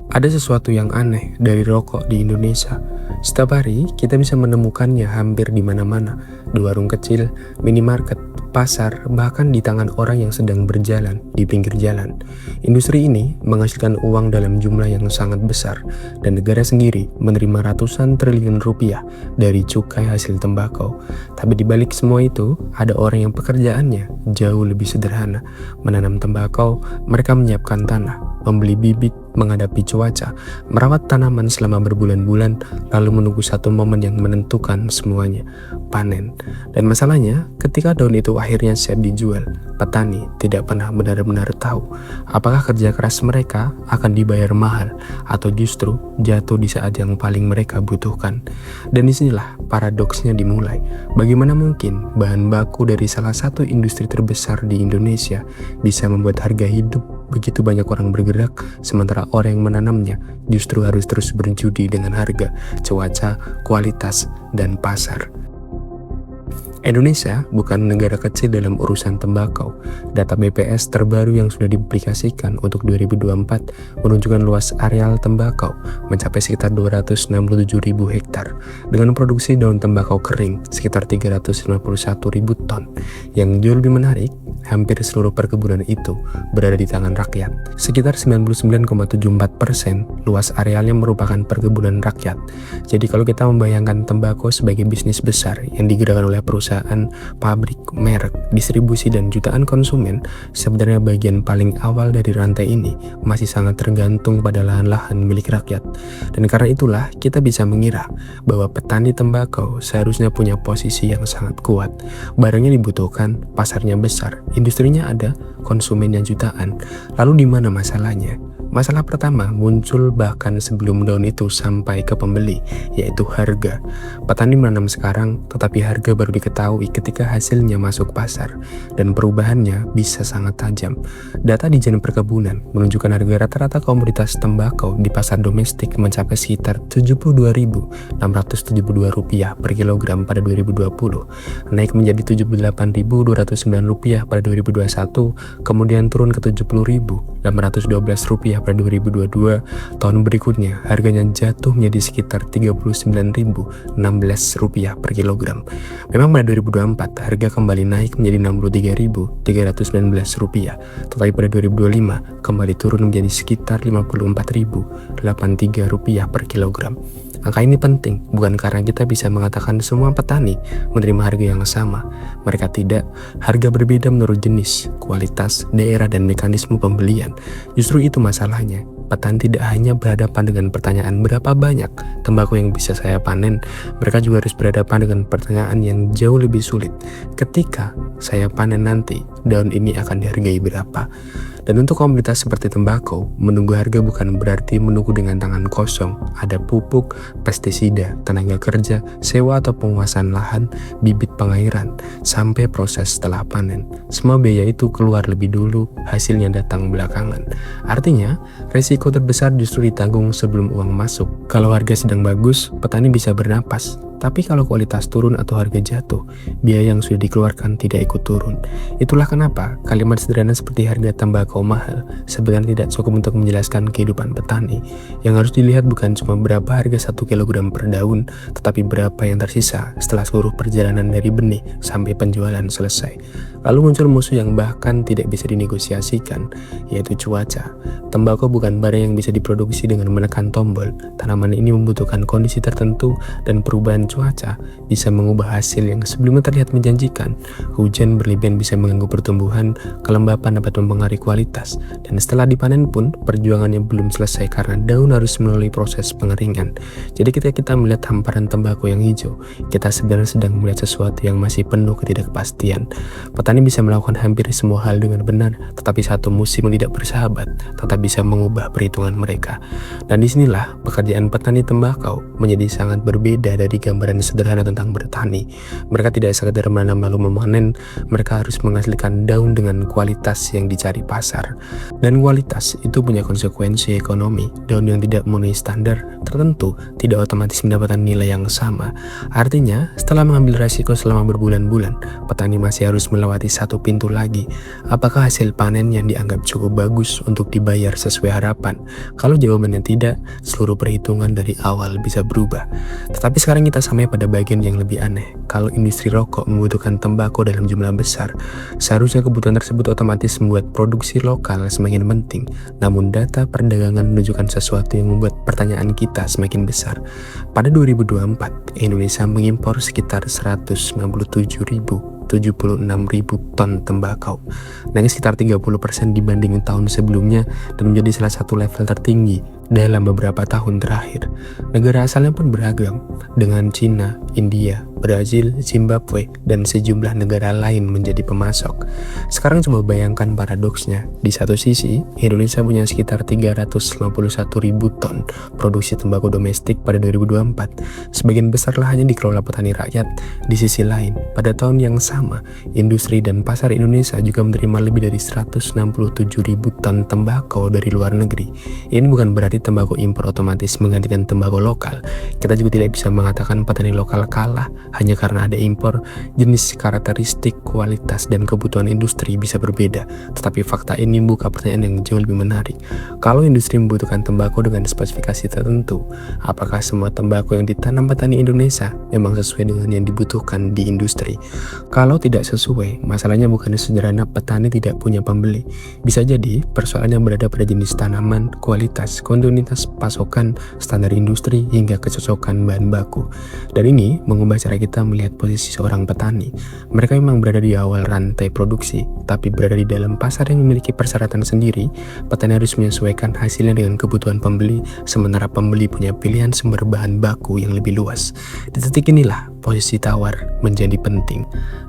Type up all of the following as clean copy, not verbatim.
Ada sesuatu yang aneh dari rokok di Indonesia. Setiap hari kita bisa menemukannya hampir di mana-mana, di warung kecil, minimarket, pasar, bahkan di tangan orang yang sedang berjalan di pinggir jalan. Industri ini menghasilkan uang dalam jumlah yang sangat besar, dan negara sendiri menerima ratusan triliun rupiah dari cukai hasil tembakau. Tapi di balik semua itu, ada orang yang pekerjaannya jauh lebih sederhana. Menanam tembakau, mereka menyiapkan tanah, membeli bibit, menghadapi cuaca, merawat tanaman selama berbulan-bulan, lalu menunggu satu momen yang menentukan semuanya, panen. Dan masalahnya, ketika daun itu akhirnya siap dijual, petani tidak pernah benar-benar tahu apakah kerja keras mereka akan dibayar mahal atau justru jatuh di saat yang paling mereka butuhkan. Dan disinilah paradoksnya dimulai. Bagaimana mungkin bahan baku dari salah satu industri terbesar di Indonesia bisa membuat harga hidup begitu banyak orang bergerak, sementara orang yang menanamnya justru harus terus berjudi dengan harga, cuaca, kualitas, dan pasar. Indonesia bukan negara kecil dalam urusan tembakau. Data BPS terbaru yang sudah diaplikasikan untuk 2024 menunjukkan luas areal tembakau mencapai sekitar 267.000 hektar dengan produksi daun tembakau kering sekitar 351.000 ton. Yang jauh lebih menarik, hampir seluruh perkebunan itu berada di tangan rakyat. Sekitar 99,74% luas arealnya merupakan perkebunan rakyat. Jadi kalau kita membayangkan tembakau sebagai bisnis besar yang digerakkan oleh perusahaan, pabrik, merek, distribusi, dan jutaan konsumen, sebenarnya bagian paling awal dari rantai ini masih sangat tergantung pada lahan-lahan milik rakyat. Dan karena itulah kita bisa mengira bahwa petani tembakau seharusnya punya posisi yang sangat kuat. Barangnya dibutuhkan, pasarnya besar, industrinya ada, konsumennya jutaan. Lalu di mana masalahnya? Masalah pertama muncul bahkan sebelum daun itu sampai ke pembeli, yaitu harga. Petani menanam sekarang, tetapi harga baru diketahui ketika hasilnya masuk pasar, dan perubahannya bisa sangat tajam. Data di Jen Perkebunan menunjukkan harga rata-rata komoditas tembakau di pasar domestik mencapai sekitar Rp72.672 per kilogram pada 2020, naik menjadi Rp78.209 pada 2021, kemudian turun ke Rp70.812 pada 2022. Tahun berikutnya harganya jatuh menjadi sekitar Rp39.016 per kilogram. Memang pada 2024 harga kembali naik menjadi Rp63.319, tetapi pada 2025 kembali turun menjadi sekitar Rp54.083 per kilogram. Angka ini penting bukan karena kita bisa mengatakan semua petani menerima harga yang sama. Mereka tidak. Harga berbeda menurut jenis, kualitas, daerah, dan mekanisme pembelian. Justru itu masalahnya. Petani tidak hanya berhadapan dengan pertanyaan berapa banyak tembakau yang bisa saya panen, mereka juga harus berhadapan dengan pertanyaan yang jauh lebih sulit. Ketika saya panen nanti, daun ini akan dihargai berapa? Dan untuk komoditas seperti tembakau, menunggu harga bukan berarti menunggu dengan tangan kosong. Ada pupuk, pestisida, tenaga kerja, sewa atau penguasaan lahan, bibit pengairan, sampai proses setelah panen. Semua biaya itu keluar lebih dulu, hasilnya datang belakangan. Artinya, resiko terbesar justru ditanggung sebelum uang masuk. Kalau harga sedang bagus, petani bisa bernapas. Tapi kalau kualitas turun atau harga jatuh, biaya yang sudah dikeluarkan tidak ikut turun. Itulah kenapa kalimat sederhana seperti harga tembakau mahal sebenarnya tidak cukup untuk menjelaskan kehidupan petani. Yang harus dilihat bukan cuma berapa harga 1 kg per daun, tetapi berapa yang tersisa setelah seluruh perjalanan dari benih sampai penjualan selesai. Lalu muncul musuh yang bahkan tidak bisa dinegosiasikan, yaitu cuaca. Tembakau bukan barang yang bisa diproduksi dengan menekan tombol. Tanaman ini membutuhkan kondisi tertentu, dan perubahan cuaca bisa mengubah hasil yang sebelumnya terlihat menjanjikan. Hujan berlebihan bisa mengganggu pertumbuhan, kelembapan dapat mempengaruhi kualitas, dan setelah dipanen pun perjuangannya belum selesai karena daun harus melalui proses pengeringan. Jadi ketika kita melihat hamparan tembakau yang hijau, kita sebenarnya sedang melihat sesuatu yang masih penuh ketidakpastian. Petani bisa melakukan hampir semua hal dengan benar, tetapi satu musim tidak bersahabat tetap bisa mengubah perhitungan mereka. Dan disinilah pekerjaan petani tembakau menjadi sangat berbeda dari gambaran sederhana tentang bertani. Mereka tidak sekadar menanam lalu memanen, mereka harus menghasilkan daun dengan kualitas yang dicari pasar. Dan kualitas itu punya konsekuensi ekonomi. Daun yang tidak memenuhi standar tertentu tidak otomatis mendapatkan nilai yang sama. Artinya, setelah mengambil resiko selama berbulan-bulan, petani masih harus melewati melewati satu pintu lagi. Apakah hasil panen yang dianggap cukup bagus untuk dibayar sesuai harapan? Kalau jawabannya tidak, seluruh perhitungan dari awal bisa berubah. Tetapi sekarang kita sampai pada bagian yang lebih aneh. Kalau industri rokok membutuhkan tembakau dalam jumlah besar, seharusnya kebutuhan tersebut otomatis membuat produksi lokal semakin penting. Namun data perdagangan menunjukkan sesuatu yang membuat pertanyaan kita semakin besar. Pada 2024, Indonesia mengimpor sekitar 197.076.000 ton tembakau, naik sekitar 30% dibanding tahun sebelumnya dan menjadi salah satu level tertinggi dalam beberapa tahun terakhir. Negara asalnya pun beragam, dengan Cina, India, Brazil, Zimbabwe, dan sejumlah negara lain menjadi pemasok. Sekarang coba bayangkan paradoksnya. Di satu sisi, Indonesia punya sekitar 351.000 ton produksi tembakau domestik pada 2024. Sebagian besar lahannya dikelola petani rakyat. Di sisi lain, pada tahun yang sama, industri dan pasar Indonesia juga menerima lebih dari 167.000 ton tembakau dari luar negeri. Ini bukan berarti tembakau impor otomatis menggantikan tembakau lokal. Kita juga tidak bisa mengatakan petani lokal kalah hanya karena ada impor. Jenis, karakteristik, kualitas, dan kebutuhan industri bisa berbeda. Tetapi fakta ini membuka pertanyaan yang jauh lebih menarik. Kalau industri membutuhkan tembakau dengan spesifikasi tertentu, apakah semua tembakau yang ditanam petani Indonesia memang sesuai dengan yang dibutuhkan di industri? Kalau tidak sesuai, masalahnya bukan sederhana petani tidak punya pembeli. Bisa jadi persoalannya berada pada jenis tanaman, kualitas, kontinuitas pasokan, standar industri, hingga kecocokan bahan baku. Dan ini mengubah cara kita melihat posisi seorang petani. Mereka memang berada di awal rantai produksi, tapi berada di dalam pasar yang memiliki persyaratan sendiri. Petani harus menyesuaikan hasilnya dengan kebutuhan pembeli, sementara pembeli punya pilihan sumber bahan baku yang lebih luas. Di titik inilah posisi tawar menjadi penting.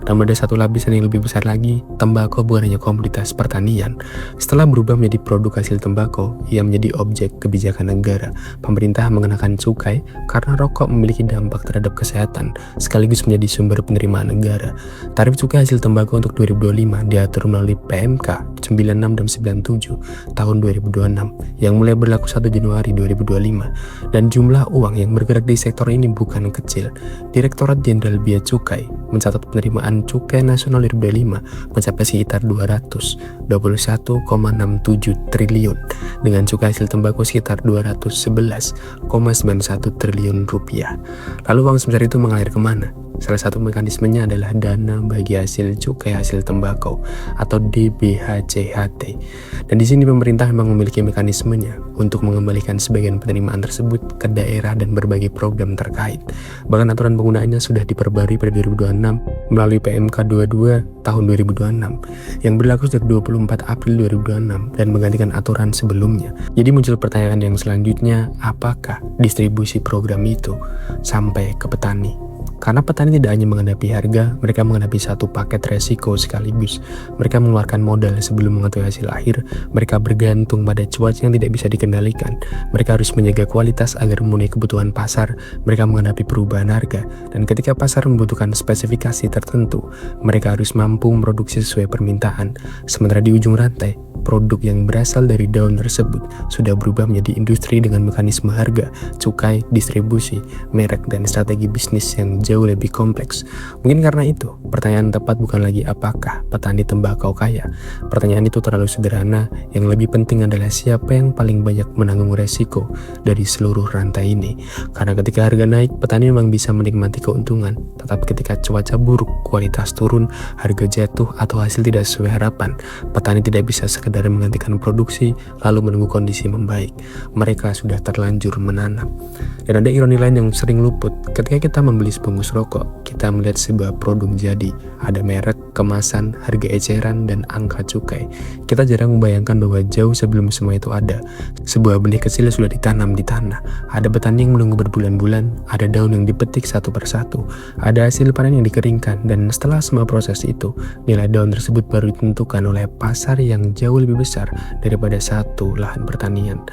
Namun ada satu lapisan yang lebih besar lagi, tembakau bukan hanya komoditas pertanian. Setelah berubah menjadi produk hasil tembakau, ia menjadi objek kebijakan negara. Pemerintah mengenakan cukai karena rokok memiliki dampak terhadap kesehatan, sekaligus menjadi sumber penerimaan negara. Tarif cukai hasil tembakau untuk 2025 diatur melalui PMK 96 dan 97 tahun 2026 yang mulai berlaku 1 Januari 2025, dan jumlah uang yang bergerak di sektor ini bukan kecil. Direktorat Jenderal Bea Cukai mencatat penerimaan cukai nasional 2025 mencapai sekitar 221,67 triliun, dengan cukai hasil tembakau sekitar 211,91 triliun rupiah. Lalu uang sebesar itu mengalir kemana? Salah satu mekanismenya adalah dana bagi hasil cukai hasil tembakau atau DBHCHT. Dan di sini pemerintah memang memiliki mekanismenya untuk mengembalikan sebagian penerimaan tersebut ke daerah dan berbagai program terkait. Bahkan aturan penggunaannya sudah diperbarui pada 2026 melalui PMK 22 tahun 2026 yang berlaku sejak 24 April 2026 dan menggantikan aturan sebelumnya. Jadi muncul pertanyaan yang selanjutnya, apakah distribusi program itu sampai ke petani? Karena petani tidak hanya menghadapi harga, mereka menghadapi satu paket resiko sekaligus. Mereka mengeluarkan modal sebelum mengetahui hasil akhir. Mereka bergantung pada cuaca yang tidak bisa dikendalikan. Mereka harus menjaga kualitas agar memenuhi kebutuhan pasar. Mereka menghadapi perubahan harga. Dan ketika pasar membutuhkan spesifikasi tertentu, mereka harus mampu memproduksi sesuai permintaan. Sementara di ujung rantai, produk yang berasal dari daun tersebut sudah berubah menjadi industri dengan mekanisme harga, cukai, distribusi, merek, dan strategi bisnis yang jauh lebih kompleks. Mungkin karena itu, pertanyaan tepat bukan lagi apakah petani tembakau kaya. Pertanyaan itu terlalu sederhana. Yang lebih penting adalah siapa yang paling banyak menanggung resiko dari seluruh rantai ini. Karena ketika harga naik, petani memang bisa menikmati keuntungan. Tetapi ketika cuaca buruk, kualitas turun, harga jatuh, atau hasil tidak sesuai harapan, petani tidak bisa sekedar menggantikan produksi lalu menunggu kondisi membaik. Mereka sudah terlanjur menanam. Dan ada ironi lain yang sering luput. Ketika kita membeli sebungkus rokok, kita melihat sebuah produk jadi. Ada merek, kemasan, harga eceran, dan angka cukai. Kita jarang membayangkan bahwa jauh sebelum semua itu ada, sebuah benih kecil sudah ditanam di tanah. Ada petani yang menunggu berbulan-bulan, ada daun yang dipetik satu persatu, ada hasil panen yang dikeringkan, dan setelah semua proses itu, nilai daun tersebut baru ditentukan oleh pasar yang jauh jauh lebih besar daripada satu lahan pertanian.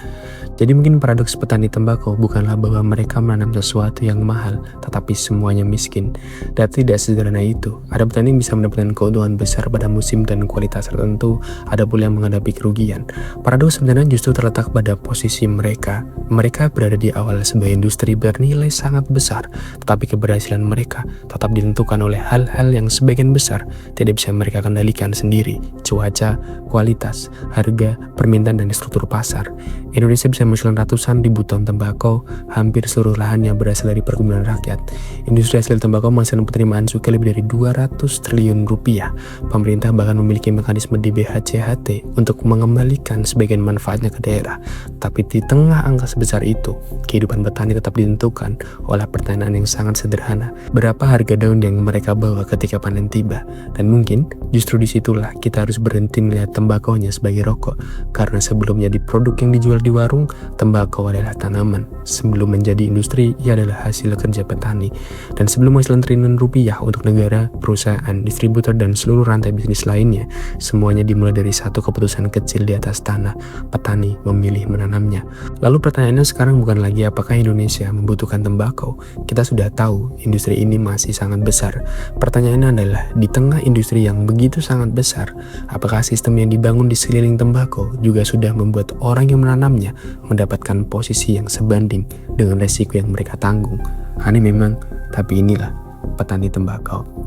Jadi mungkin paradoks petani tembakau bukanlah bahwa mereka menanam sesuatu yang mahal, tetapi semuanya miskin. Dan tidak sederhana itu. Ada petani yang bisa mendapatkan keuntungan besar pada musim dan kualitas tertentu, ada pula yang menghadapi kerugian. Paradoks sebenarnya justru terletak pada posisi mereka. Mereka berada di awal sebuah industri bernilai sangat besar, tetapi keberhasilan mereka tetap ditentukan oleh hal-hal yang sebagian besar tidak bisa mereka kendalikan sendiri: cuaca, kualitas, harga, permintaan, dan struktur pasar. Indonesia bisa menghasilkan ratusan ribu ton tembakau, hampir seluruh lahannya berasal dari perkebunan rakyat. Industri hasil tembakau menghasilkan penerimaan cukai lebih dari 200 triliun rupiah. Pemerintah bahkan memiliki mekanisme DBHCHT untuk mengembalikan sebagian manfaatnya ke daerah. Tapi di tengah angka sebesar itu, kehidupan petani tetap ditentukan oleh pertanyaan yang sangat sederhana: berapa harga daun yang mereka bawa ketika panen tiba? Dan mungkin justru disitulah kita harus berhenti melihat tembakaunya sebagai rokok, karena sebelumnya di produk yang dijual di warung, tembakau adalah tanaman. Sebelum menjadi industri, ia adalah hasil kerja petani. Dan sebelum menghasilkan triliunan rupiah untuk negara, perusahaan, distributor, dan seluruh rantai bisnis lainnya, semuanya dimulai dari satu keputusan kecil di atas tanah. Petani memilih menanamnya. Lalu pertanyaannya sekarang bukan lagi apakah Indonesia membutuhkan tembakau. Kita sudah tahu industri ini masih sangat besar. Pertanyaannya adalah, di tengah industri yang begitu sangat besar, apakah sistem yang dibangun di sekeliling tembakau juga sudah membuat orang yang menanamnya mendapatkan posisi yang sebanding dengan resiko yang mereka tanggung? Aneh memang, tapi inilah petani tembakau.